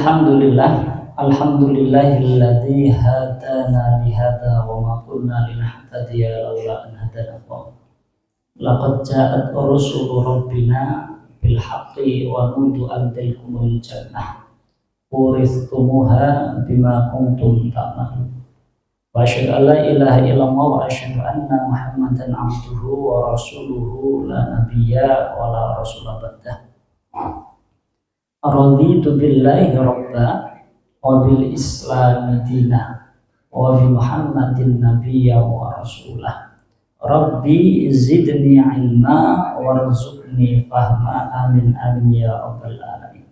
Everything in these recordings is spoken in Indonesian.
Alhamdulillahilladzi hadana lihada wa ma kunna linahtadiya laula an hadana Allah. Laqad ja'at rusulu rabbina bil haqqi wa nudu an tilkumul jannah uristumuha bima kuntum ta'malun. Wa asyhadu an la ilaha illallah wa asyhadu anna Muhammadan abduhu wa rasuluhu la nabiyya wa la rasula ba'dah. Raditu billahi rabba wa bil islami dina wa bi Muhammadin nabiyya wa rasulah. Rabbi zidni ilma warzuqni fahma, amin amin ya rabbal alamin.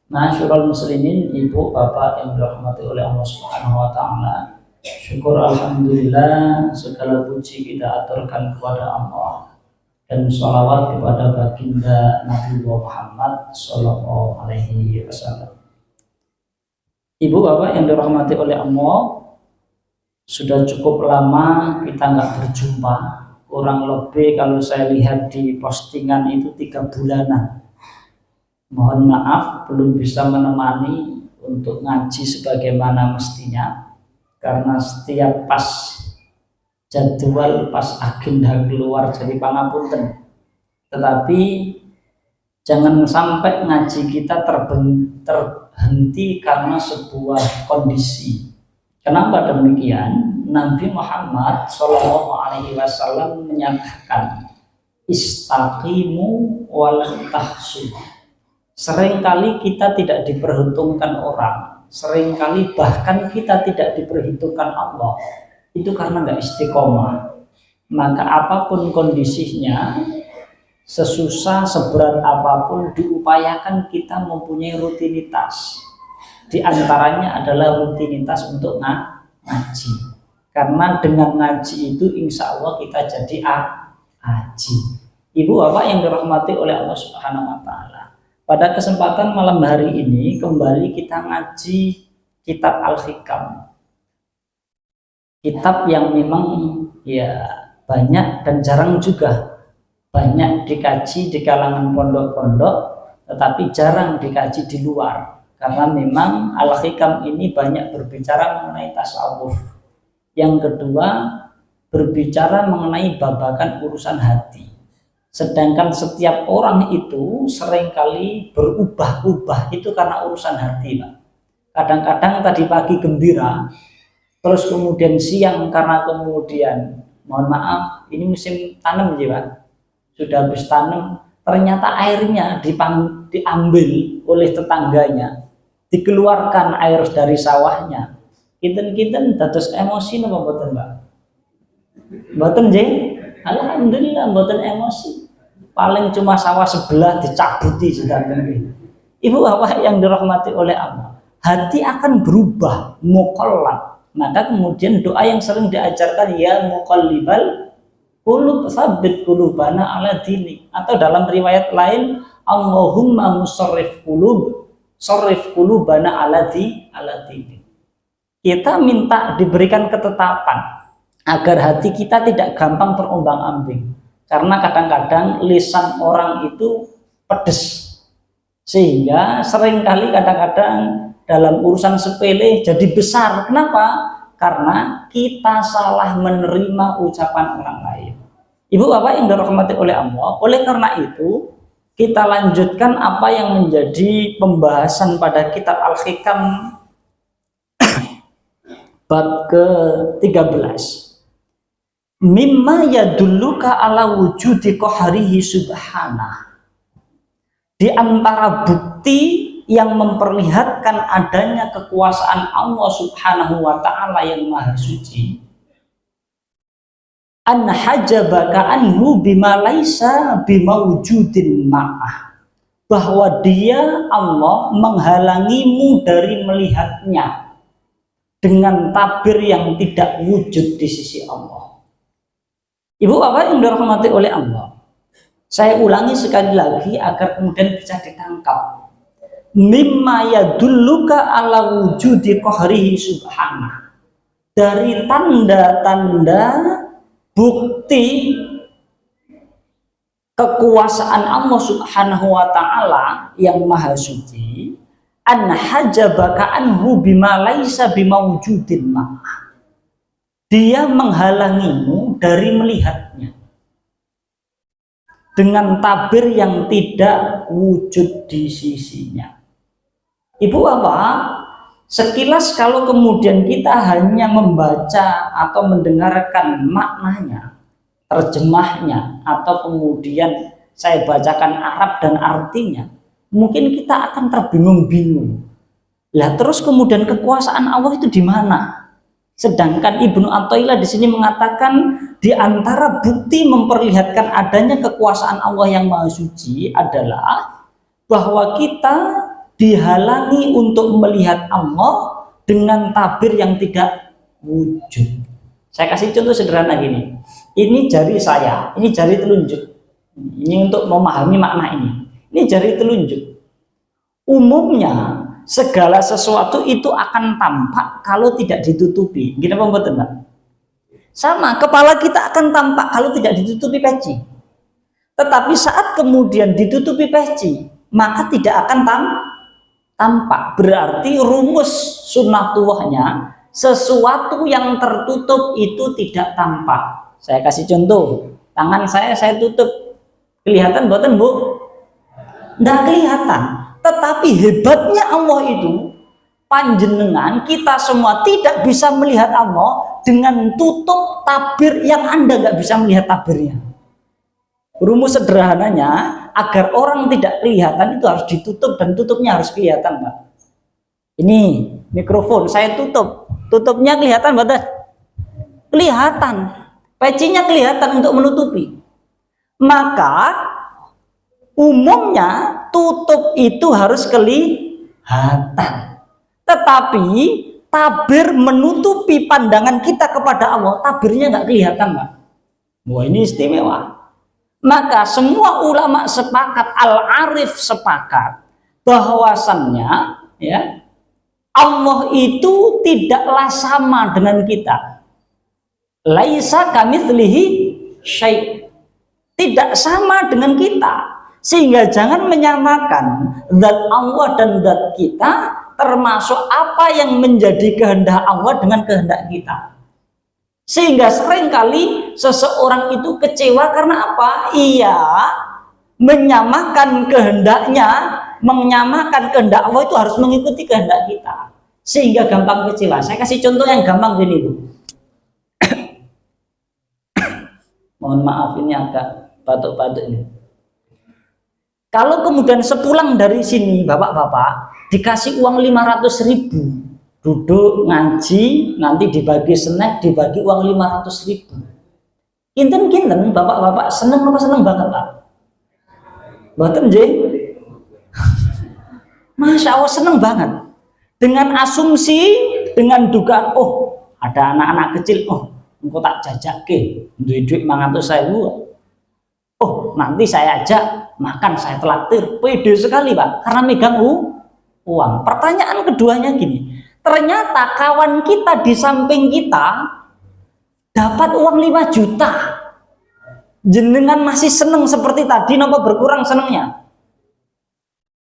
Masyarul muslimin, ibu bapak yang dirahmati oleh Allah Subhanahu wa taala, syukur alhamdulillah, segala puji kita aturkan kepada Allah dan sholawat kepada baginda Nabi Muhammad Sallallahu Alaihi Wasallam. Ibu bapak yang dirahmati oleh Allah, sudah cukup lama kita nggak berjumpa. Kurang lebih kalau saya lihat di postingan itu 3 bulanan. Mohon maaf belum bisa menemani untuk ngaji sebagaimana mestinya, karena setiap pas jadwal, pas agenda keluar jadi pangapunten. Tetapi jangan sampai ngaji kita terhenti karena sebuah kondisi. Kenapa demikian? Nabi Muhammad Shallallahu Alaihi Wasallam menyatakan istaqimu walan tahsu. Seringkali kita tidak diperhitungkan orang, seringkali bahkan kita tidak diperhitungkan Allah. Itu karena nggak istiqomah. Maka apapun kondisinya, sesusah seberat apapun, diupayakan kita mempunyai rutinitas. Di antaranya adalah rutinitas untuk ngaji. Karena dengan ngaji itu insya Allah kita jadi haji. Ibu bapak yang dirahmati oleh Allah Subhanahu wa taala, pada kesempatan malam hari ini kembali kita ngaji kitab Al-Hikam. Kitab yang memang ya banyak dan jarang juga banyak dikaji di kalangan pondok-pondok, tetapi jarang dikaji di luar, karena memang Al-Hikam ini banyak berbicara mengenai tasawuf. Yang kedua, berbicara mengenai babakan urusan hati. Sedangkan setiap orang itu seringkali berubah-ubah itu karena urusan hati, Pak. Kadang-kadang tadi pagi gembira, terus kemudian siang karena kemudian mohon maaf ini musim tanam ya Pak, sudah habis tanam ternyata airnya diambil oleh tetangganya, dikeluarkan air dari sawahnya. Kinten-kinten dados emosi napa mboten Pak? Mboten nggih? Alhamdulillah mboten emosi. Paling cuma sawah sebelah dicabuti sedanten. Ibu bapak yang dirahmati oleh Allah, hati akan berubah, muqallab. Maka kemudian doa yang sering diajarkan, ya muqallibal qulub tsabbit qulubana ala dini, atau dalam riwayat lain Allahumma musarrif qulubana ala dini. Kita minta diberikan ketetapan agar hati kita tidak gampang terombang-ambing, karena kadang-kadang lisan orang itu pedes, sehingga seringkali kadang-kadang dalam urusan sepele jadi besar. Kenapa? Karena kita salah menerima ucapan orang lain. Ibu bapak yang dirahmati oleh Allah, oleh karena itu kita lanjutkan apa yang menjadi pembahasan pada kitab Al-Hikam bab ke-13. Mimma yadulluka ala wujudi qahrihi subhanah. Di antara bukti yang memperlihatkan adanya kekuasaan Allah Subhanahu wa taala yang maha suci, an hajabaka anhu bima laisa bimawjudin ma'ah, bahwa dia Allah menghalangimu dari melihatnya dengan tabir yang tidak wujud di sisi Allah. Ibu bapak yang dirahmati oleh Allah, saya ulangi sekali lagi agar kemudian bisa ditangkap. Mimma yadulluka ala wujudi qahrihi subhanah, dari tanda-tanda bukti kekuasaan Allah Subhanahu wa taala yang maha suci, an hajabaka anhu bima laisa bimawjudin ma'ah. Dia menghalangimu dari melihatnya dengan tabir yang tidak wujud di sisinya. Ibu Bapak, sekilas kalau kemudian kita hanya membaca atau mendengarkan maknanya, terjemahnya, atau kemudian saya bacakan Arab dan artinya, mungkin kita akan terbingung-bingung. Lah terus kemudian kekuasaan Allah itu di mana? Sedangkan Ibnu Athaillah di sini mengatakan di antara bukti memperlihatkan adanya kekuasaan Allah yang maha suci adalah bahwa kita dihalangi untuk melihat Allah dengan tabir yang tidak wujud. Saya kasih contoh sederhana gini. Ini jari saya, ini jari telunjuk. Ini untuk memahami makna ini. Ini jari telunjuk. Umumnya segala sesuatu itu akan tampak kalau tidak ditutupi. Gini apa betul, Mbak? Sama, kepala kita akan tampak kalau tidak ditutupi peci. Tetapi saat kemudian ditutupi peci, maka tidak akan tampak. Berarti rumus sunnatullahnya, sesuatu yang tertutup itu tidak tampak. Saya kasih contoh, tangan saya tutup, kelihatan buatan Bu? Nggak kelihatan. Tetapi hebatnya Allah itu, panjenengan kita semua tidak bisa melihat Allah dengan tutup tabir yang Anda nggak bisa melihat tabirnya. Rumus sederhananya, agar orang tidak kelihatan itu harus ditutup, dan tutupnya harus kelihatan, Mbak. Ini mikrofon saya tutup, tutupnya kelihatan, Mbak? Kelihatan, pecinya kelihatan untuk menutupi. Maka umumnya tutup itu harus kelihatan. Tetapi tabir menutupi pandangan kita kepada Allah, tabirnya nggak kelihatan, Mbak. Wah, ini istimewa. Maka semua ulama sepakat, al-arif sepakat bahwasannya ya, Allah itu tidaklah sama dengan kita. Laisa kamitslihi syai'. Tidak sama dengan kita. Sehingga jangan menyamakan zat Allah dan zat kita, termasuk apa yang menjadi kehendak Allah dengan kehendak kita. Sehingga seringkali seseorang itu kecewa karena apa? Ia menyamakan kehendaknya, menyamakan kehendak Allah itu harus mengikuti kehendak kita. Sehingga gampang kecewa. Saya kasih contoh yang gampang gini, Bu. Mohon maaf, ini agak batuk-batuk ini. Kalau kemudian sepulang dari sini bapak-bapak dikasih uang 500.000, duduk ngaji, nanti dibagi snack, dibagi uang 500.000. Kinten-kinten bapak-bapak seneng apa seneng banget, Pak? Mboten nggih? Masya Allah seneng banget. Dengan asumsi, dengan dugaan, oh ada anak-anak kecil, oh engko tak jajakke, duit 500.000. Oh nanti saya ajak makan, saya traktir. Pede sekali, Pak, karena megang uang. Pertanyaan keduanya gini, ternyata kawan kita di samping kita dapat uang 5 juta. Jenengan masih seneng seperti tadi, napa berkurang senengnya?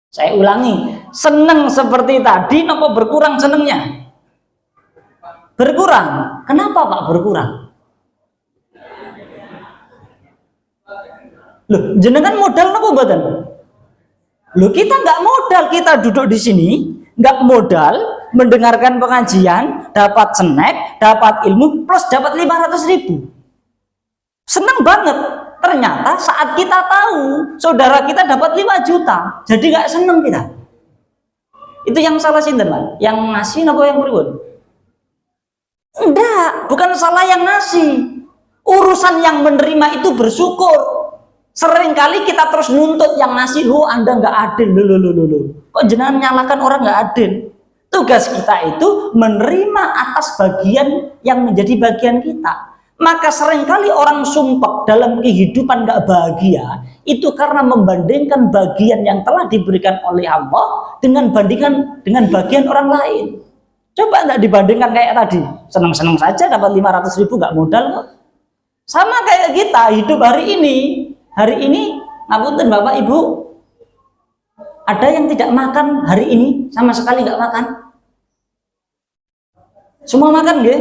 Saya ulangi, seneng seperti tadi, napa berkurang senengnya? Berkurang. Kenapa, Pak, berkurang? Loh, jenengan modal apa mboten? Loh, kita nggak modal, kita duduk di sini, nggak modal, mendengarkan pengajian, dapat snack, dapat ilmu, plus dapat 500.000. Seneng banget. Ternyata saat kita tahu saudara kita dapat 5 juta, jadi nggak seneng kita. Itu yang salah sinten, Pak? Yang ngasih apa yang pripun? Enggak, bukan salah yang ngasih. Urusan yang menerima itu bersyukur. Seringkali kita terus nuntut yang ngasih, lu Anda nggak adil, lu. Kok jenengan nyalakan orang nggak adil? Tugas kita itu menerima atas bagian yang menjadi bagian kita. Maka seringkali orang sumpek dalam kehidupan nggak bahagia itu karena membandingkan bagian yang telah diberikan oleh Allah dengan bagian orang lain. Coba nggak dibandingkan kayak tadi, senang-senang saja dapat 500.000 nggak modal kok. Sama kayak kita hidup hari ini Ngapunten Bapak Ibu, ada yang tidak makan hari ini, sama sekali nggak makan? Semua makan nggih?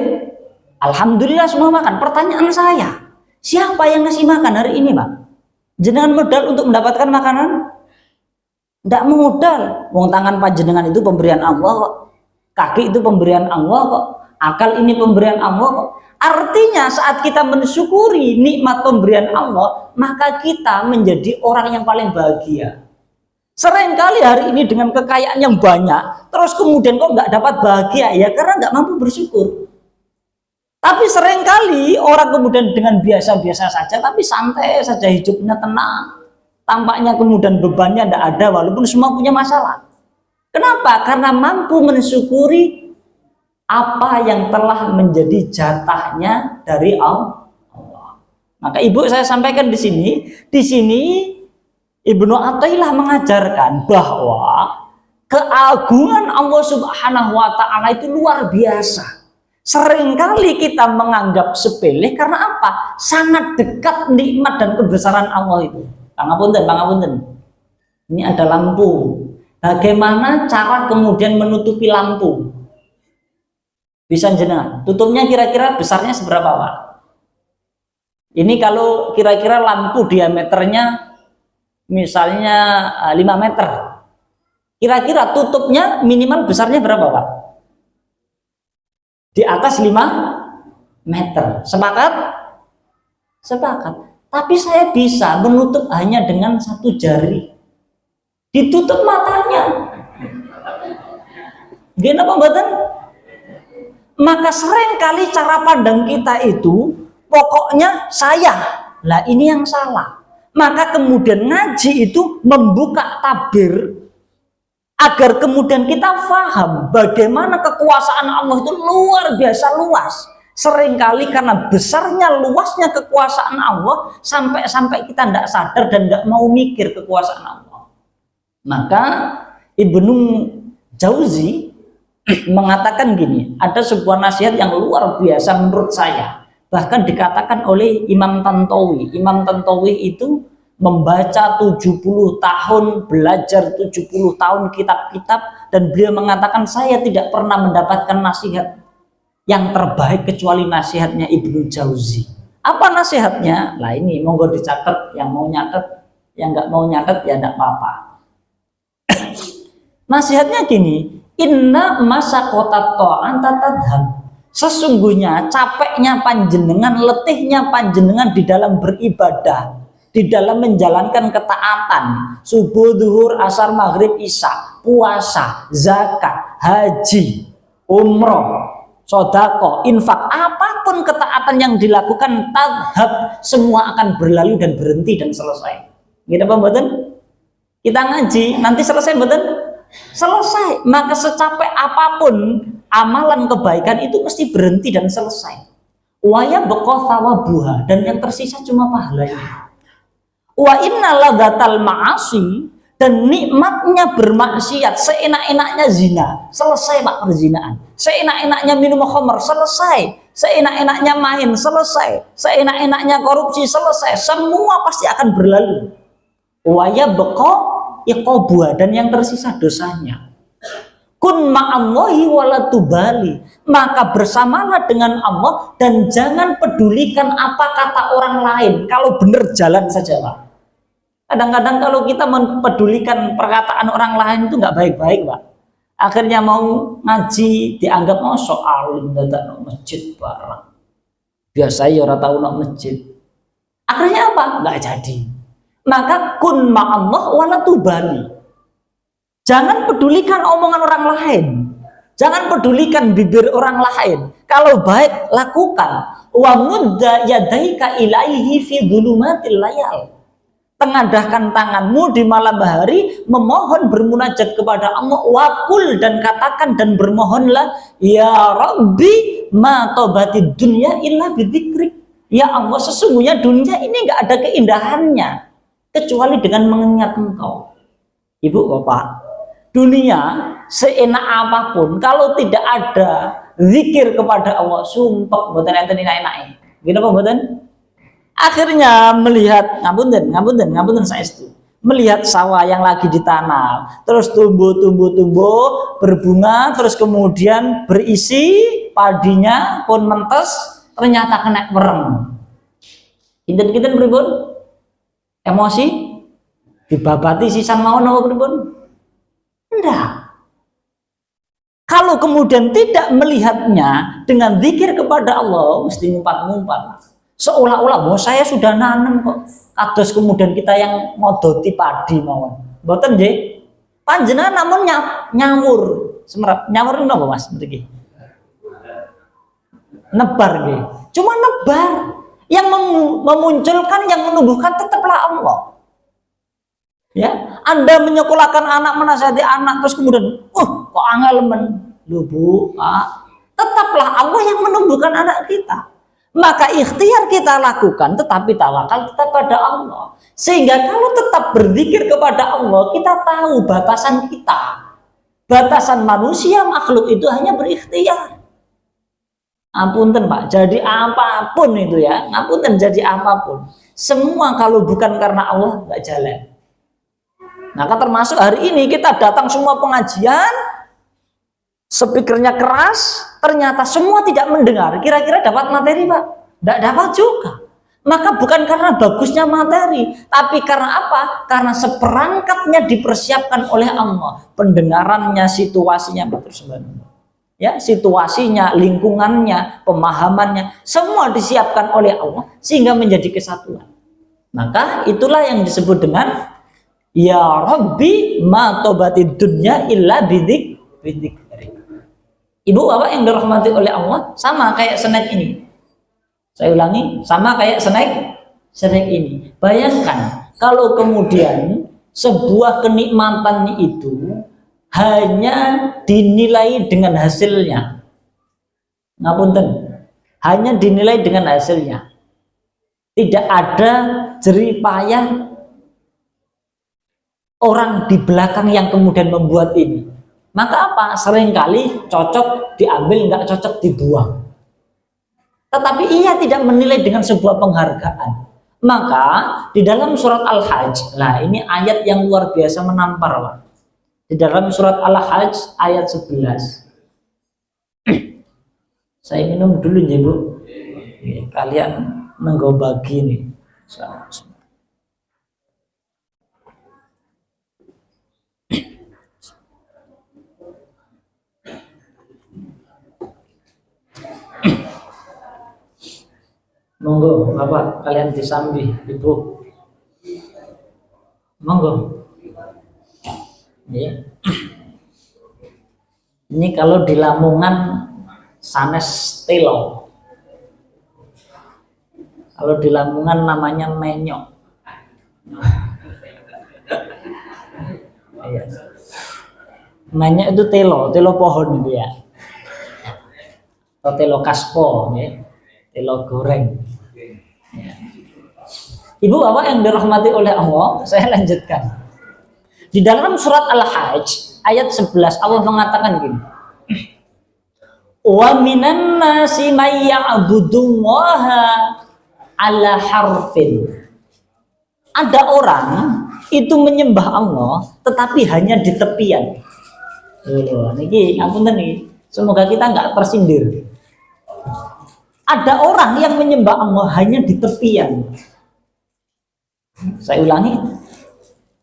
Alhamdulillah semua makan. Pertanyaan saya, siapa yang ngasih makan hari ini, Pak? Jenengan modal untuk mendapatkan makanan? Tidak modal. Wong tangan panjenengan itu pemberian Allah kok. Kaki itu pemberian Allah kok. Akal ini pemberian Allah kok. Artinya saat kita mensyukuri nikmat pemberian Allah, maka kita menjadi orang yang paling bahagia. Seringkali hari ini dengan kekayaan yang banyak, terus kemudian kok nggak dapat bahagia, ya karena nggak mampu bersyukur. Tapi seringkali orang kemudian dengan biasa-biasa saja, tapi santai saja hidupnya, tenang. Tampaknya kemudian bebannya tidak ada, walaupun semua punya masalah. Kenapa? Karena mampu mensyukuri apa yang telah menjadi jatahnya dari Allah. Maka Ibu saya sampaikan di sini Ibnu Athaillah mengajarkan bahwa keagungan Allah Subhanahu wa taala itu luar biasa. Seringkali kita menganggap sepele karena apa? Sangat dekat nikmat dan kebesaran Allah itu. Pangapunten. Ini ada lampu. Bagaimana cara kemudian menutupi lampu? Bisa jenengan. Tutupnya kira-kira besarnya seberapa, Pak? Ini kalau kira-kira lampu diameternya misalnya 5 meter, kira-kira tutupnya minimal besarnya berapa, Pak? Di atas 5 meter. Sepakat? Sepakat. Tapi saya bisa menutup hanya dengan 1 jari. Ditutup matanya. Gimana pembuatan? Maka seringkali cara pandang kita itu pokoknya saya. Lah ini yang salah. Maka kemudian ngaji itu membuka tabir agar kemudian kita paham bagaimana kekuasaan Allah itu luar biasa luas. Seringkali karena besarnya luasnya kekuasaan Allah sampai kita tidak sadar dan tidak mau mikir kekuasaan Allah. Maka Ibnu Jauzi mengatakan gini, ada sebuah nasihat yang luar biasa menurut saya. Bahkan dikatakan oleh Imam Tantawi. Imam Tantawi itu membaca 70 tahun, belajar 70 tahun kitab-kitab, dan beliau mengatakan saya tidak pernah mendapatkan nasihat yang terbaik kecuali nasihatnya Ibnu Jauzi. Apa nasihatnya? Lah ini monggo dicatat, yang mau nyatet, yang nggak mau nyatet ya tidak apa-apa. Nasihatnya gini, inna masaqata ta'an tatadham. Sesungguhnya capeknya panjenengan, letihnya panjenengan di dalam beribadah, di dalam menjalankan ketaatan, subuh, duhur, asar, maghrib, isya, puasa, zakat, haji, umroh, sodako, infak, apapun ketaatan yang dilakukan, tadhab, semua akan berlalu dan berhenti dan selesai. Gitu Pak Mboten? Kita ngaji, nanti selesai Mboten? Selesai. Maka secapek apapun amalan kebaikan itu mesti berhenti dan selesai. Waya beqo thawabuha, dan yang tersisa cuma pahalanya. Wa inna ladatal ma'asi, dan nikmatnya bermaksiat, seenak-enaknya zina, selesai Pak perzinaan. Seenak-enaknya minum khamr, selesai. Seenak-enaknya main, selesai. Seenak-enaknya korupsi, selesai. Semua pasti akan berlalu. Wa yabqa iqabuha, dan yang tersisa dosanya. Kun ma'allahi wala tubali, maka bersamalah dengan Allah dan jangan pedulikan apa kata orang lain. Kalau benar jalan saja Pak. Kadang-kadang kalau kita mempedulikan perkataan orang lain itu nggak baik-baik Pak. Akhirnya mau ngaji dianggap mau soal dadak no masjid barang. Biasa ya ora tau no masjid. Akhirnya apa? Nggak jadi. Maka kun ma'allah wala tubali. Jangan pedulikan omongan orang lain. Jangan pedulikan bibir orang lain. Kalau baik lakukan. Wa mudda yadaika ilaihi fi dhulumatil layal. Tengadahkan tanganmu di malam hari memohon bermunajat kepada Allah, wakul, dan katakan dan bermohonlah, ya Rabbi ma tobatid dunya illa bidzikrik. Ya Allah, sesungguhnya dunia ini nggak ada keindahannya kecuali dengan mengingat Engkau. Ibu Bapak, dunia seenak apapun kalau tidak ada zikir kepada Allah, sumpah mboten enten enak-enake. Gini apa mboten? Akhirnya melihat ngapunten saestu. Melihat sawah yang lagi ditanam, terus tumbuh, berbunga, terus kemudian berisi padinya pun mentes, ternyata kena wereng. Kinten-kinten pripun? Emosi? Dibabati sisan mawon napa pripun? Enggak. Kalau kemudian tidak melihatnya dengan zikir kepada Allah, mesti ngumpat-ngumpat. Seolah-olah, saya sudah nanam kok. Kados kemudian kita yang modoti padi mawon. Mboten nggih. Panjenengan namun nyawur. Semerap nyawur napa Mas mriki? Nebar nggih. Cuma nebar. Yang memunculkan, yang menumbuhkan tetaplah Allah. Ya, Anda menyekolahkan anak, menasihati anak, terus kemudian, kok angel men, lho Bu, Pak. Tetaplah Allah yang menumbuhkan anak kita. Maka ikhtiar kita lakukan, tetapi tawakal tetap pada Allah. Sehingga kalau tetap berzikir kepada Allah, kita tahu batasan kita. Batasan manusia makhluk itu hanya berikhtiar. Apunten Pak, jadi apapun itu ya, apunten jadi apapun. Semua kalau bukan karena Allah nggak jalan. Maka termasuk hari ini kita datang semua pengajian, speakernya keras, ternyata semua tidak mendengar. Kira-kira dapat materi Pak? Tidak dapat juga. Maka bukan karena bagusnya materi, tapi karena apa? Karena seperangkatnya dipersiapkan oleh Allah. Pendengarannya, situasinya, ya, situasinya, lingkungannya, pemahamannya, semua disiapkan oleh Allah sehingga menjadi kesatuan. Maka itulah yang disebut dengan ya Rabbi ma tobatid dunya illa bidik. Ibu bapak yang dirahmati oleh Allah, sama kayak snack ini. Saya ulangi, sama kayak snack ini. Bayangkan kalau kemudian sebuah kenikmatan itu hanya dinilai dengan hasilnya. Ngapunten, hanya dinilai dengan hasilnya. Tidak ada jerih payah orang di belakang yang kemudian membuat ini. Maka apa? Seringkali cocok diambil, nggak cocok dibuang. Tetapi ia tidak menilai dengan sebuah penghargaan. Maka di dalam surat Al-Hajj, nah ini ayat yang luar biasa menampar Pak. Di dalam surat Al-Hajj ayat 11. Saya minum dulu ya Bu. Kalian nenggo bagi nih. Monggo, Bapak, kalian disambi, Ibu. Monggo. Ya. Ini kalau di Lamongan sanes telo. Kalau di Lamongan namanya menyok. Menyok itu telo pohon itu ya. Atau telo kaspo, ya. Telo goreng. Ya. Ibu bapak yang dirahmati oleh Allah, saya lanjutkan. Di dalam surat Al-Hajj ayat 11 Allah mengatakan gini. Wa minan nasi may ya'budullaha ala harfin. Ada orang itu menyembah Allah tetapi hanya di tepian. Niki ngapunten nih. Semoga kita nggak tersindir. Ada orang yang menyembah Allah hanya di tepian. Saya ulangi.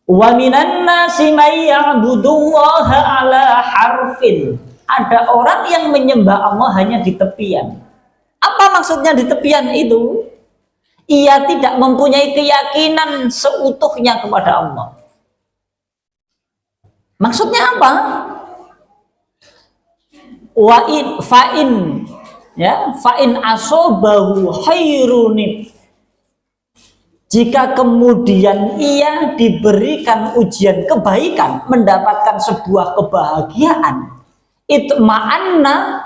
Wa minan nasi may ya'budullaha ala harfin. Ada orang yang menyembah Allah hanya di tepian. Apa maksudnya di tepian itu? Ia tidak mempunyai keyakinan seutuhnya kepada Allah. Maksudnya apa? Fa'in asobahu khairunit. Jika kemudian ia diberikan ujian kebaikan, mendapatkan sebuah kebahagiaan, itma'anna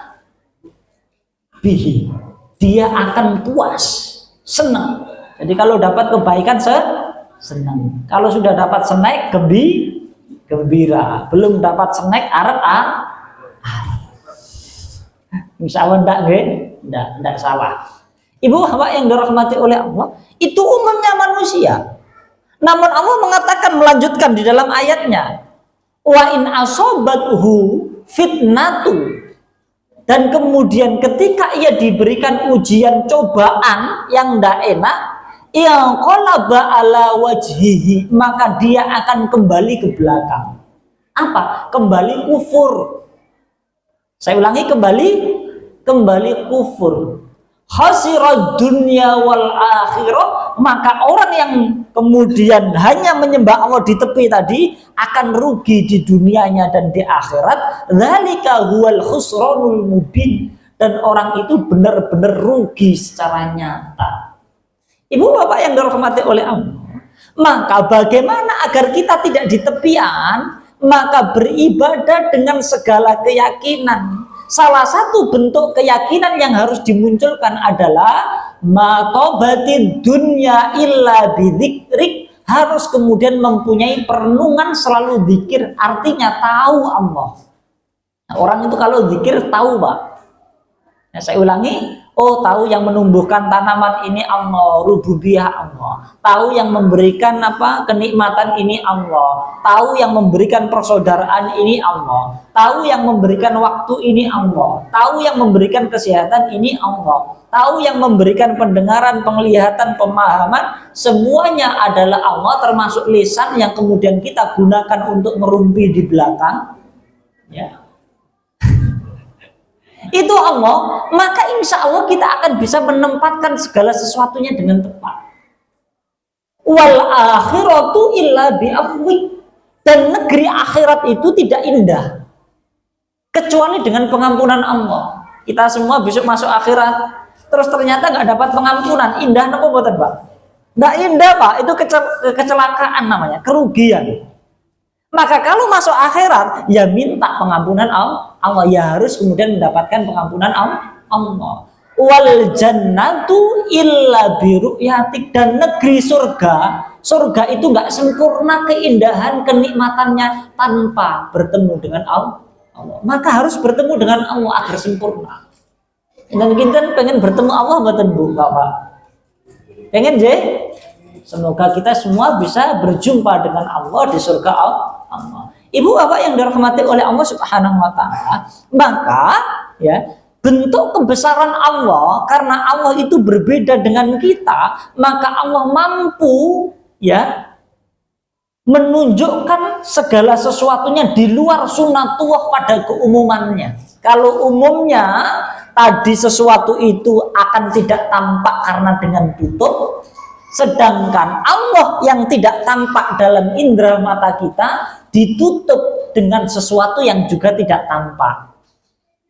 bihi, dia akan puas, senang. Jadi kalau dapat kebaikan senang. Kalau sudah dapat snack gembira. Belum dapat snack arep Insya Allah enggak salah. Ibu bapak yang dirahmati oleh Allah, itu umumnya manusia. Namun Allah mengatakan, melanjutkan di dalam ayatnya, wa in asobathu fitnatu, dan kemudian ketika ia diberikan ujian cobaan yang tidak enak, yang qalaba ala wajhihi, maka dia akan kembali ke belakang. Apa? Kembali kufur. Saya ulangi, kembali kufur. Khasirad dunya wal akhirah, maka orang yang kemudian hanya menyembah Allah di tepi tadi akan rugi di dunianya dan di akhirat. Dzalika huwal khusranul mubin, dan orang itu benar-benar rugi secara nyata. Ibu bapak yang dirahmati oleh Allah, maka bagaimana agar kita tidak di tepian? Maka beribadah dengan segala keyakinan. Salah satu bentuk keyakinan yang harus dimunculkan adalah matobatid dunya illa bidzikrik, harus kemudian mempunyai perenungan selalu zikir, artinya tahu Allah. Nah, orang itu kalau zikir tahu, Pak. Nah, saya ulangi, tahu yang menumbuhkan tanaman ini Allah, rububiyah Allah. Tahu yang memberikan kenikmatan ini Allah. Tahu yang memberikan persaudaraan ini Allah. Tahu yang memberikan waktu ini Allah. Tahu yang memberikan kesehatan ini Allah. Tahu yang memberikan pendengaran, penglihatan, pemahaman, semuanya adalah Allah, termasuk lisan yang kemudian kita gunakan untuk merumpi di belakang. Ya. Itu Allah, maka insya Allah kita akan bisa menempatkan segala sesuatunya dengan tepat. Wal akhiratu illa bi'afwi, dan negeri akhirat itu tidak indah kecuali dengan pengampunan Allah. Kita semua besok masuk akhirat, terus ternyata nggak dapat pengampunan, indah nopo mboten, Pak? Nggak indah, Pak. Itu kecelakaan namanya, kerugian. Maka kalau masuk akhirat, ya minta pengampunan Allah, ya harus kemudian mendapatkan pengampunan Allah. Wal jannatu illa biru'yatik, dan negeri surga itu nggak sempurna keindahan kenikmatannya tanpa bertemu dengan Allah. Maka harus bertemu dengan Allah agar sempurna. Dan kita pengen bertemu Allah, betul Bu Bapak? Pengen je? Semoga kita semua bisa berjumpa dengan Allah di surga Allah. Ibu bapak yang dirahmati oleh Allah Subhanahu wa taala, maka ya, bentuk kebesaran Allah, karena Allah itu berbeda dengan kita, maka Allah mampu ya menunjukkan segala sesuatunya di luar sunnatullah pada keumumannya. Kalau umumnya tadi sesuatu itu akan tidak tampak karena dengan tutup, sedangkan Allah yang tidak tampak dalam indera mata kita ditutup dengan sesuatu yang juga tidak tampak.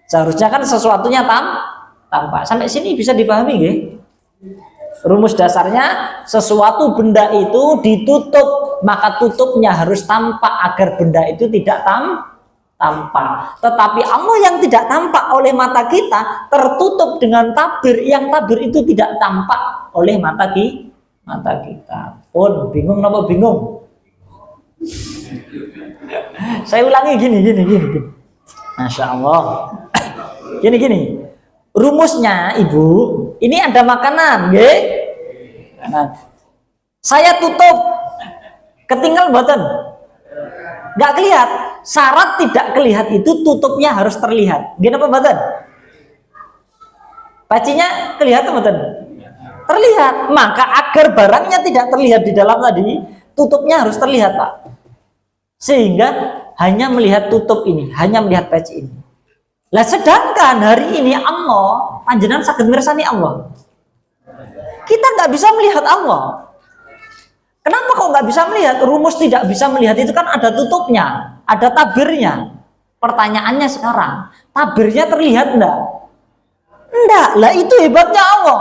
Seharusnya kan sesuatunya tampak. Sampai sini bisa dipahami nggih? Rumus dasarnya, sesuatu benda itu ditutup, maka tutupnya harus tampak agar benda itu tidak tampak. Tetapi Allah yang tidak tampak oleh mata kita tertutup dengan tabir, yang tabir itu tidak tampak oleh mata kita. Pun bingung napa bingung? Saya ulangi gini. Masya Allah. Gini. Rumusnya, Ibu, ini ada makanan, nggih. Saya tutup, ketinggal mboten? Nggak kelihatan. Syarat tidak kelihatan itu tutupnya harus terlihat. Gini apa mboten? Pacinya kelihatan mboten? Terlihat. Maka agar barangnya tidak terlihat di dalam tadi, tutupnya harus terlihat, Pak. Sehingga hanya melihat tutup ini, hanya melihat peci ini. Lah sedangkan hari ini Allah, panjenengan saged mirsani Allah. Kita nggak bisa melihat Allah. Kenapa kok nggak bisa melihat? Rumus tidak bisa melihat itu kan ada tutupnya, ada tabirnya. Pertanyaannya sekarang, tabirnya terlihat enggak? Enggak. Lah itu hebatnya Allah.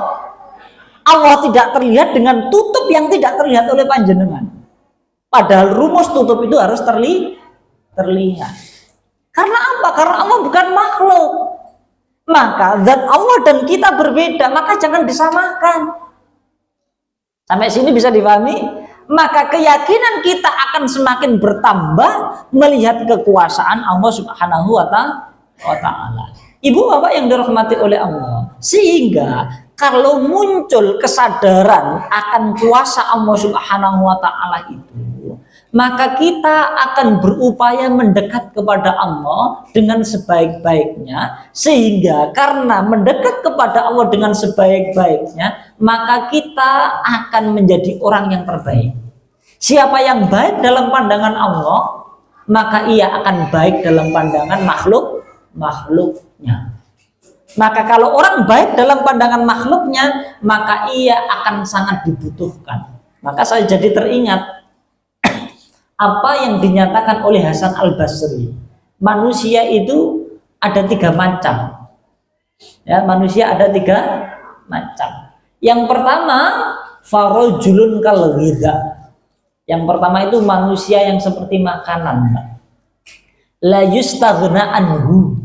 Allah tidak terlihat dengan tutup yang tidak terlihat oleh panjenengan. Padahal rumus tutup itu harus terlihat. Karena apa? Karena Allah bukan makhluk. Maka zat Allah dan kita berbeda, maka jangan disamakan. Sampai sini bisa dipahami? Maka keyakinan kita akan semakin bertambah melihat kekuasaan Allah Subhanahu wa taala. Ibu bapak yang dirahmati oleh Allah, sehingga kalau muncul kesadaran akan kuasa Allah Subhanahu wa taala itu, maka kita akan berupaya mendekat kepada Allah dengan sebaik-baiknya, sehingga karena mendekat kepada Allah dengan sebaik-baiknya, maka kita akan menjadi orang yang terbaik. Siapa yang baik dalam pandangan Allah, maka ia akan baik dalam pandangan makhluknya. Maka kalau orang baik dalam pandangan makhluknya, maka ia akan sangat dibutuhkan. Maka saya jadi teringat apa yang dinyatakan oleh Hasan Al-Basri. Manusia itu ada 3 macam. Ya, manusia ada 3 macam. Yang pertama, farajulun kal ghidha. Yang pertama itu manusia yang seperti makanan. La yustaghna anhu,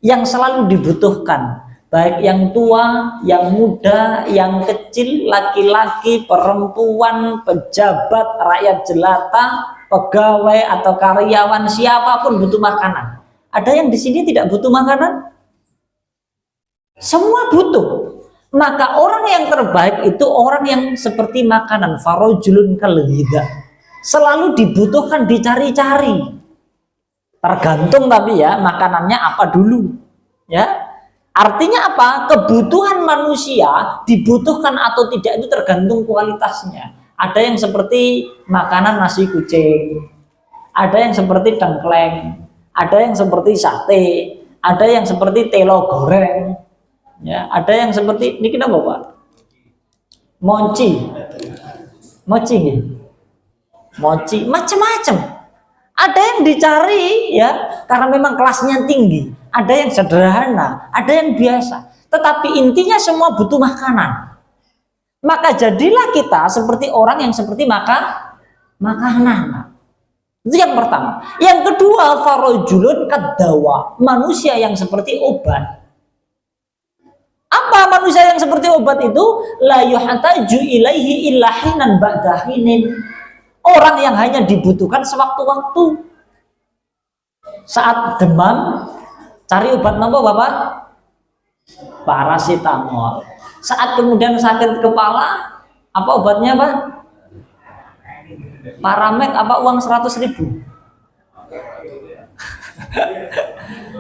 yang selalu dibutuhkan, baik yang tua, yang muda, yang kecil, laki-laki, perempuan, pejabat, rakyat jelata, pegawai atau karyawan, siapapun butuh makanan. Ada yang di sini tidak butuh makanan? Semua butuh. Maka orang yang terbaik itu orang yang seperti makanan, farajulun kal ghidha. Selalu dibutuhkan, dicari-cari. Tergantung tapi ya makanannya apa dulu, ya. Artinya apa? Kebutuhan manusia dibutuhkan atau tidak itu tergantung kualitasnya. Ada yang seperti makanan nasi kucing, ada yang seperti dengkleng, ada yang seperti sate, ada yang seperti telo goreng, ya. Ada yang seperti ini kenapa Pak? Mochi, ya. Mochi, macam-macam. Ada yang dicari ya karena memang kelasnya tinggi, ada yang sederhana, ada yang biasa. Tetapi intinya semua butuh makanan. Maka jadilah kita seperti orang yang seperti makanan. Itu yang pertama. Yang kedua, farajulun kaddawa, manusia yang seperti obat. Apa manusia yang seperti obat itu? La yuhtaju ilaihi illa hinan ba'da hinin. Orang yang hanya dibutuhkan sewaktu-waktu. Saat demam, cari obat apa Bapak? Paracetamol. Saat kemudian sakit kepala, apa obatnya Pak? Paramek, apa uang 100.000?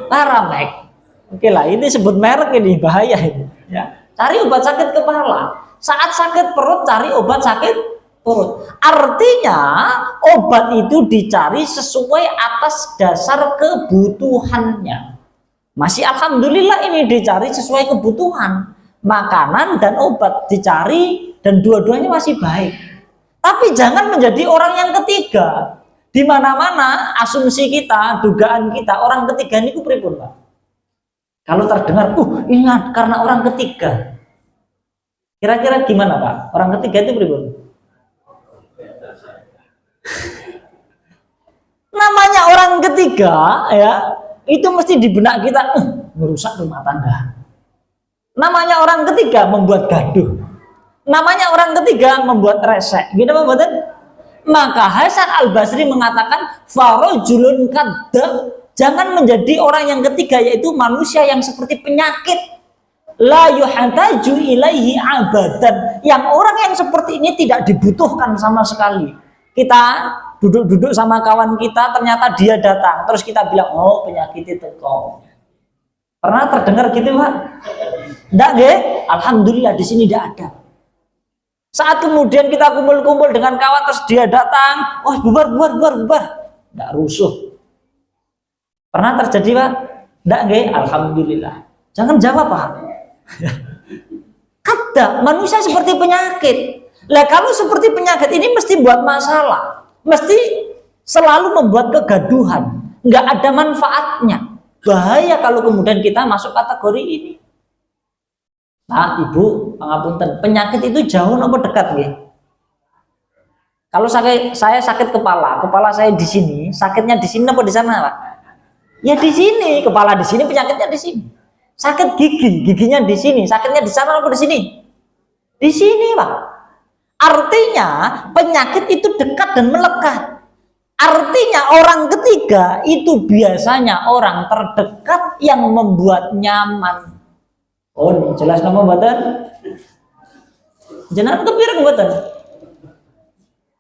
Paramek. Oke lah, ini sebut merek ini, bahaya ini. Ya. Cari obat sakit kepala. Saat sakit perut, cari obat sakit perut. Artinya obat itu dicari sesuai atas dasar kebutuhannya. Masih alhamdulillah ini dicari sesuai kebutuhan. Makanan dan obat dicari dan dua-duanya masih baik. Tapi jangan menjadi orang yang ketiga. Di mana-mana asumsi kita, dugaan kita, orang ketiga ini pripun Pak? Kalau terdengar, ingat karena orang ketiga. Kira-kira gimana Pak? Orang ketiga itu pripun? Namanya orang ketiga ya itu mesti di benak kita merusak rumah tangga. Namanya orang ketiga membuat gaduh. Namanya orang ketiga membuat resek. Gitu Pak Badan? Maka Hasan Al-Basri mengatakan farajulun kadda, jangan menjadi orang yang ketiga, yaitu manusia yang seperti penyakit. La yuhtaju ilaihi abadan, yang orang yang seperti ini tidak dibutuhkan sama sekali. Kita duduk-duduk sama kawan kita, ternyata dia datang, terus kita bilang, oh penyakit itu kok. Pernah terdengar gitu Pak? Enggak deh, alhamdulillah di sini tidak ada. Saat kemudian kita kumpul-kumpul dengan kawan, terus dia datang, oh bubar, enggak rusuh. Pernah terjadi Pak? Enggak deh, alhamdulillah. Jangan jawab Pak. Kata manusia seperti penyakit. Lah kalau seperti penyakit ini mesti buat masalah, mesti selalu membuat kegaduhan, nggak ada manfaatnya. Bahaya kalau kemudian kita masuk kategori ini. Nah, Ibu, pangapunten, penyakit itu jauh nopo dekat nggih? Kalau saya sakit kepala saya di sini, sakitnya di sini apa di sana, Pak? Ya di sini, kepala di sini, penyakitnya di sini. Sakit gigi, giginya di sini, sakitnya di sana apa di sini? Di sini, Pak. Artinya penyakit itu dekat dan melekat. Artinya orang ketiga itu biasanya orang terdekat yang membuat nyaman. Oh, jelas nama mboten? Jenengan kepireng mboten?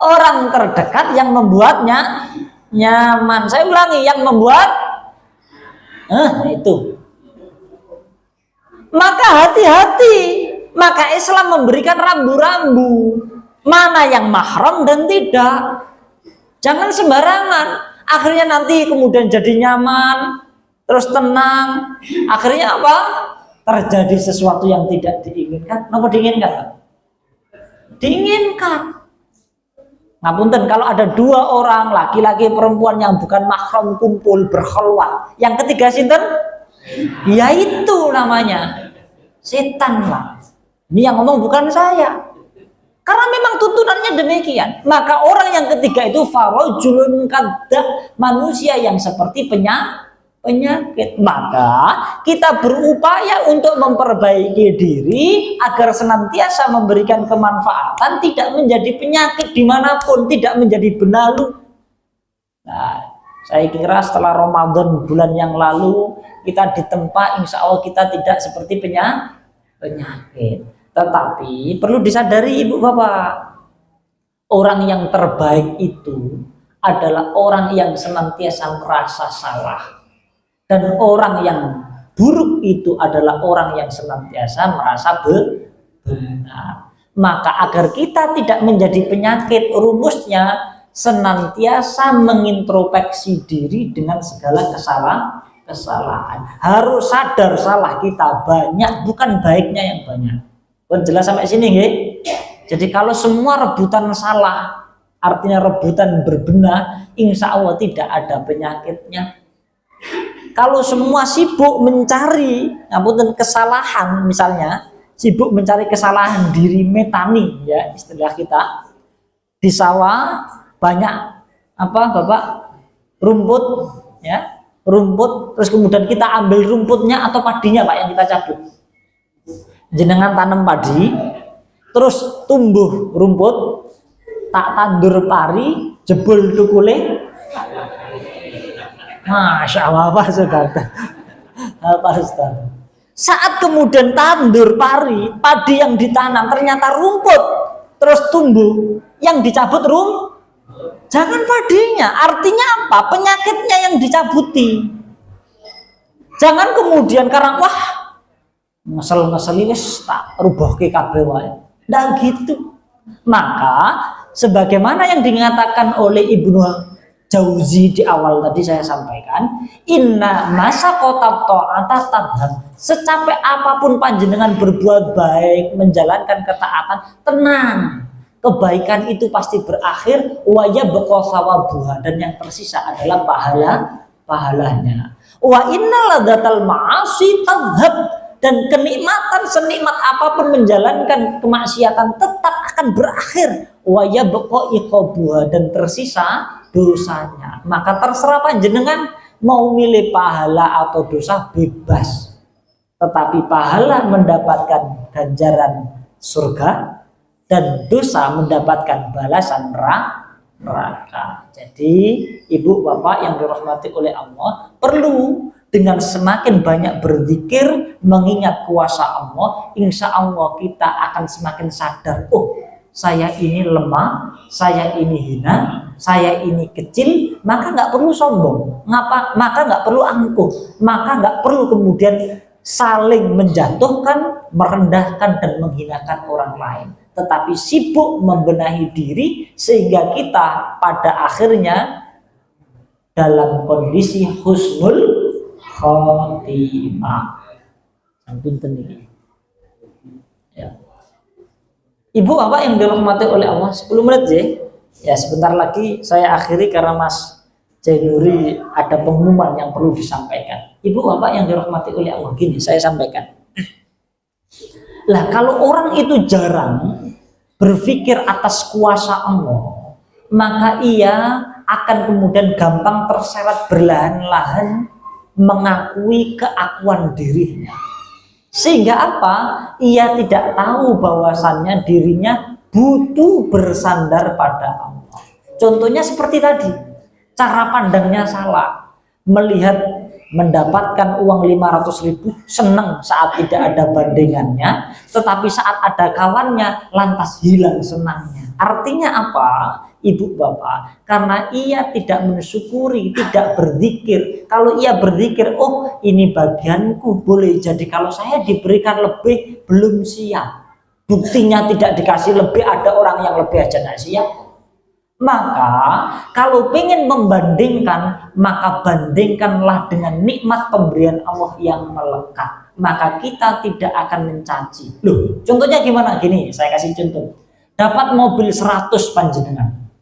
Orang terdekat yang membuatnya nyaman. Saya ulangi, yang membuat itu. Maka hati-hati. Maka Islam memberikan rambu-rambu mana yang mahram dan tidak. Jangan sembarangan. Akhirnya nanti kemudian jadi nyaman, terus tenang. Akhirnya apa? Terjadi sesuatu yang tidak diinginkan. Kenapa diinginkan? Diinginkan. Ngapunten, kalau ada dua orang, laki-laki perempuan yang bukan mahram kumpul berkholwat, yang ketiga sinten? Ya itu namanya setan lah. Ini yang ngomong bukan saya. Karena memang tuntunannya demikian. Maka orang yang ketiga itu farajulun kadza, manusia yang seperti penyakit. Maka kita berupaya untuk memperbaiki diri agar senantiasa memberikan kemanfaatan, tidak menjadi penyakit dimanapun, tidak menjadi benalu. Nah, saya kira setelah Ramadan bulan yang lalu kita ditempa, insya Allah kita tidak seperti penyakit. Tetapi perlu disadari ibu bapak, orang yang terbaik itu adalah orang yang senantiasa merasa salah. Dan orang yang buruk itu adalah orang yang senantiasa merasa benar. Maka agar kita tidak menjadi penyakit, rumusnya senantiasa mengintrospeksi diri dengan segala kesalahan. Harus sadar salah kita banyak, bukan baiknya yang banyak. Jelas sampai sini nggih? Jadi kalau semua rebutan salah, artinya rebutan berbenah, insya Allah tidak ada penyakitnya. Kalau semua sibuk mencari kesalahan, misalnya sibuk mencari kesalahan diri, metani ya istilah kita, di sawah banyak bapak rumput ya, rumput, terus kemudian kita ambil rumputnya atau padinya pak yang kita cabut. Jenengan tanam padi, terus tumbuh rumput, tak tandur pari, jebol tukule. Masya Allah, apa Ustaz? Apa Ustaz? Saat kemudian tandur padi yang ditanam ternyata rumput, terus tumbuh, yang dicabut jangan padinya. Artinya apa? Penyakitnya yang dicabuti. Jangan kemudian karena wah ngesel-ngeseli wis tak rubahke kabeh wae. Ndak gitu. Maka sebagaimana yang dinyatakan oleh Ibnu Jauzi di awal tadi saya sampaikan, inna masaqata ta'ata tadhab. Secapek apapun panjenengan berbuat baik, menjalankan ketaatan, tenang. Kebaikan itu pasti berakhir, wa yabqa sawabuha, dan yang tersisa adalah pahalanya. Wa innal ladatal ma'asi tadhab, dan kenikmatan senikmat apapun menjalankan kemaksiatan tetap akan berakhir. Wa yabqa iqabuha, dan tersisa dosanya. Maka terserah panjenengan mau milih pahala atau dosa, bebas. Tetapi pahala mendapatkan ganjaran surga dan dosa mendapatkan balasan neraka. Jadi ibu bapak yang dirahmati oleh Allah, perlu dengan semakin banyak berzikir, mengingat kuasa Allah, insya Allah kita akan semakin sadar, oh saya ini lemah, saya ini hina, saya ini kecil, maka nggak perlu sombong, maka nggak perlu angkuh, maka nggak perlu kemudian saling menjatuhkan, merendahkan dan menghinakan orang lain, tetapi sibuk membenahi diri sehingga kita pada akhirnya dalam kondisi husnul khotimah. Punten iki. Ya. Ibu bapak yang dirahmati oleh Allah, 10 menit ya sebentar lagi saya akhiri karena Mas Jainuri ada pengumuman yang perlu disampaikan. Ibu bapak yang dirahmati oleh Allah, gini saya sampaikan. Lah kalau orang itu jarang berpikir atas kuasa Allah, maka ia akan kemudian gampang terseret berlahan-lahan mengakui keakuan dirinya. Sehingga apa? Ia tidak tahu bahwasannya dirinya butuh bersandar pada Allah. Contohnya seperti tadi, cara pandangnya salah. Melihat mendapatkan uang 500.000 senang saat tidak ada bandingannya, tetapi saat ada kawannya lantas hilang senangnya. Artinya apa, ibu bapak? Karena ia tidak mensyukuri, tidak berzikir. Kalau ia berzikir, oh ini bagianku, boleh jadi kalau saya diberikan lebih belum siap. Buktinya tidak dikasih lebih, ada orang yang lebih aja tidak siap. Maka kalau ingin membandingkan, maka bandingkanlah dengan nikmat pemberian Allah yang melekat. Maka kita tidak akan mencaci. Loh, contohnya gimana? Gini, saya kasih contoh. Dapat mobil 100 panjenengan,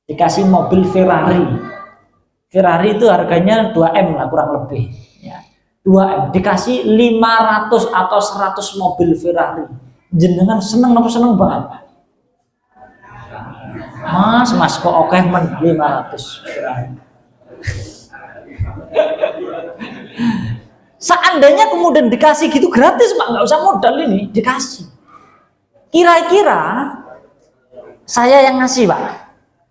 dikasih mobil Ferrari. Ferrari itu harganya 2M lah kurang lebih. Ya. 2M, dikasih 500 atau 100 mobil Ferrari. Jenengan seneng apa seneng banget? Mas kok oke men 500. Seandainya kemudian dikasih gitu gratis Pak, nggak usah modal ini, dikasih. Kira-kira saya yang ngasih Pak.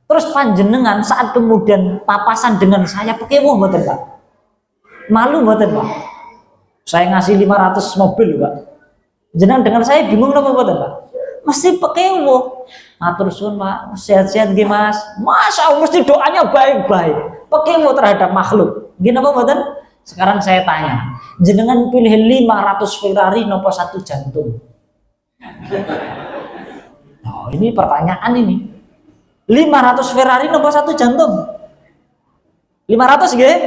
Terus panjenengan saat kemudian papasan dengan saya pekewo mboten Pak? Malu mboten Pak? Saya ngasih 500 mobil Pak. Jenengan dengan saya bingung apa mboten Pak? Mesti pekewo. Matur suwun Pak, sehat-sehat nggih Mas. Masya Allah mesti doanya baik-baik. Pekewo terhadap makhluk. Nggih napa mboten? Sekarang saya tanya, jenengan pilih 500 Ferrari nopo 1 jantung? Oh, ini pertanyaan ini. 500 Ferrari nopo 1 jantung? 500 nggih?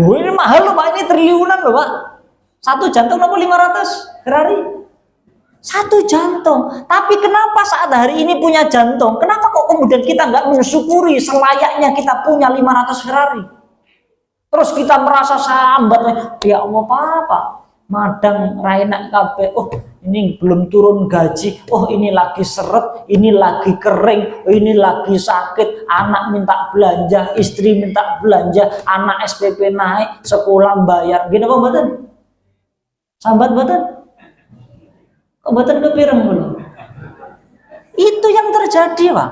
Oh, ini mahal loh Pak, ini triliunan loh Pak. 1 jantung nopo 500 Ferrari? 1 jantung. Tapi kenapa saat hari ini punya jantung? Kenapa kok kemudian kita nggak mensyukuri selayaknya kita punya 500 Ferrari? Terus kita merasa sambat, ya Allah Pak, madang raina kabeh. Oh, ini belum turun gaji. Oh, ini lagi seret, ini lagi kering, ini lagi sakit. Anak minta belanja, istri minta belanja, anak SPP naik, sekolah bayar. Gini apa mboten? Sambat mboten? Kok mboten kepireng dulu? Itu yang terjadi, Pak.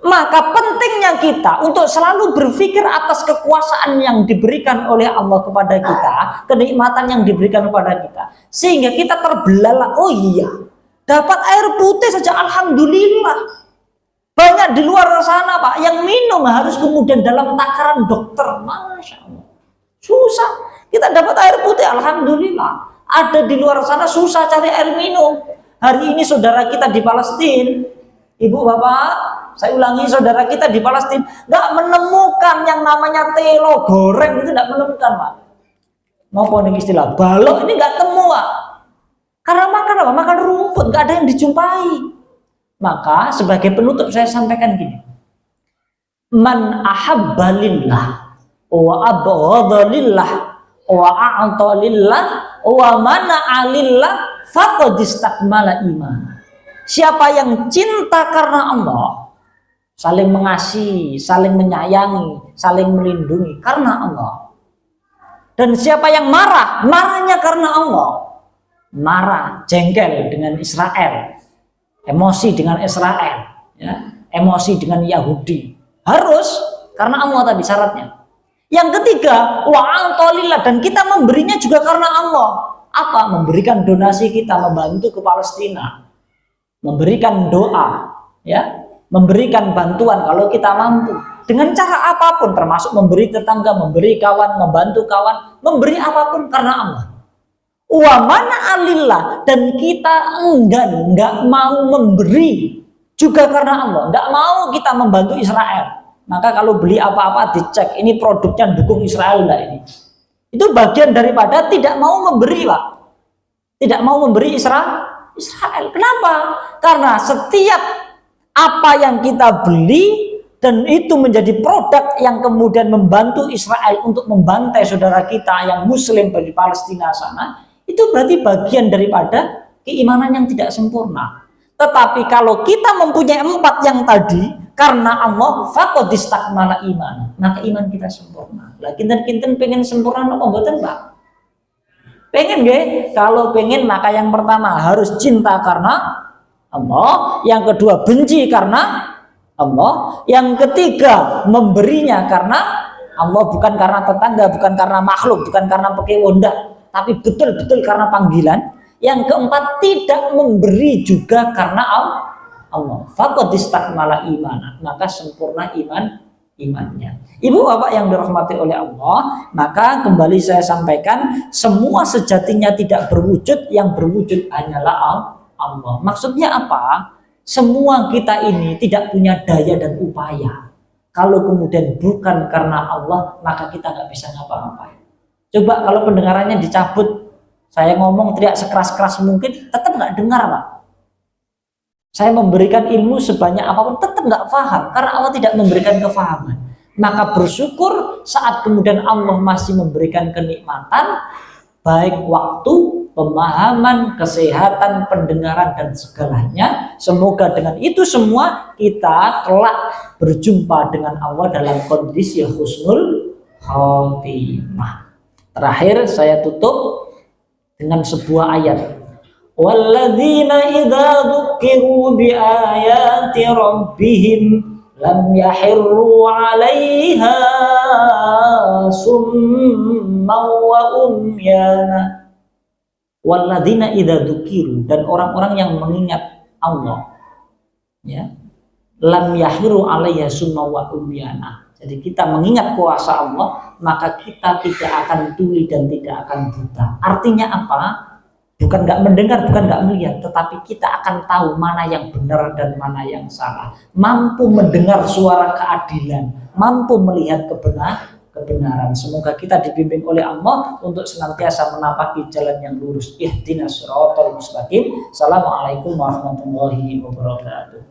Maka pentingnya kita untuk selalu berpikir atas kekuasaan yang diberikan oleh Allah kepada kita, kenikmatan yang diberikan kepada kita, sehingga kita terbelalak. Oh iya, dapat air putih saja alhamdulillah. Banyak di luar sana Pak yang minum harus kemudian dalam takaran dokter. Masya Allah, susah. Kita dapat air putih alhamdulillah. Ada di luar sana susah cari air minum. Hari ini saudara kita di Palestina, ibu bapak, saya ulangi, saudara kita di Palestina nggak menemukan yang namanya telo goreng, itu nggak menemukan Pak. Maupun istilah balok ini nggak temu Pak. Karena makan apa? Makan rumput, nggak ada yang dijumpai. Maka sebagai penutup saya sampaikan gini. Man ahabba lillah wa abghadha lillah wa a'ta lillah wa mana'a lillah faqad istakmala iman. Siapa yang cinta karena Allah, saling mengasihi, saling menyayangi, saling melindungi karena Allah. Dan siapa yang marah, marahnya karena Allah. Marah, jengkel dengan Israel, emosi dengan Israel, ya, emosi dengan Yahudi. Harus karena Allah tadi syaratnya. Yang ketiga, wa'antolillah, dan kita memberinya juga karena Allah. Apa? Memberikan donasi kita, membantu ke Palestina, memberikan doa, ya, memberikan bantuan kalau kita mampu dengan cara apapun, termasuk memberi tetangga, memberi kawan, membantu kawan, memberi apapun karena Allah. Wa mana alillah, dan kita enggak mau memberi juga karena Allah, enggak mau kita membantu Israel. Maka kalau beli apa-apa dicek ini produknya dukung Israel enggak ini. Itu bagian daripada tidak mau memberi Pak. Tidak mau memberi Israel. Kenapa? Karena setiap apa yang kita beli dan itu menjadi produk yang kemudian membantu Israel untuk membantai saudara kita yang muslim di Palestina sana, itu berarti bagian daripada keimanan yang tidak sempurna. Tetapi kalau kita mempunyai 4 yang tadi karena Allah, faqad istakmala iman, maka iman kita sempurna. Lah kinten-kinten pengen sempurna apa mboten Pak? Pengen nggih? Kalau pengen maka yang pertama harus cinta karena Allah, yang kedua benci karena Allah. Yang ketiga, memberinya karena Allah, bukan karena tetangga, bukan karena makhluk, bukan karena pakai wonda, tapi betul-betul karena panggilan. Yang keempat, tidak memberi juga karena Allah. Faqad istakmala iman, maka sempurna imannya. Ibu bapak yang dirahmati oleh Allah, maka kembali saya sampaikan, semua sejatinya tidak berwujud, yang berwujud hanyalah Allah. Maksudnya apa? Semua kita ini tidak punya daya dan upaya. Kalau kemudian bukan karena Allah, maka kita nggak bisa ngapa-ngapain. Coba kalau pendengarannya dicabut, saya ngomong teriak sekeras-keras mungkin, tetap nggak dengar, Pak. Saya memberikan ilmu sebanyak apapun, tetap nggak paham, karena Allah tidak memberikan kefahaman. Maka bersyukur saat kemudian Allah masih memberikan kenikmatan, baik waktu, pemahaman, kesehatan, pendengaran, dan segalanya. Semoga dengan itu semua kita kelak berjumpa dengan Allah dalam kondisi husnul khotimah. Terakhir saya tutup dengan sebuah ayat. Walladzina idza dzukiru bi ayati rabbihim lam yahirru 'alaiha summan wa umyana. Walladzina idza dzukiru, dan orang-orang yang mengingat Allah, ya, lam yahirru 'alaiha summan wa umyana. Jadi kita mengingat kuasa Allah, maka kita tidak akan tuli dan tidak akan buta. Artinya apa? Bukan nggak mendengar, bukan nggak melihat, tetapi kita akan tahu mana yang benar dan mana yang salah. Mampu mendengar suara keadilan, mampu melihat kebenaran. Semoga kita dibimbing oleh Allah untuk senantiasa menapaki jalan yang lurus. Ihdinas siratal mustaqim. Assalamualaikum warahmatullahi wabarakatuh.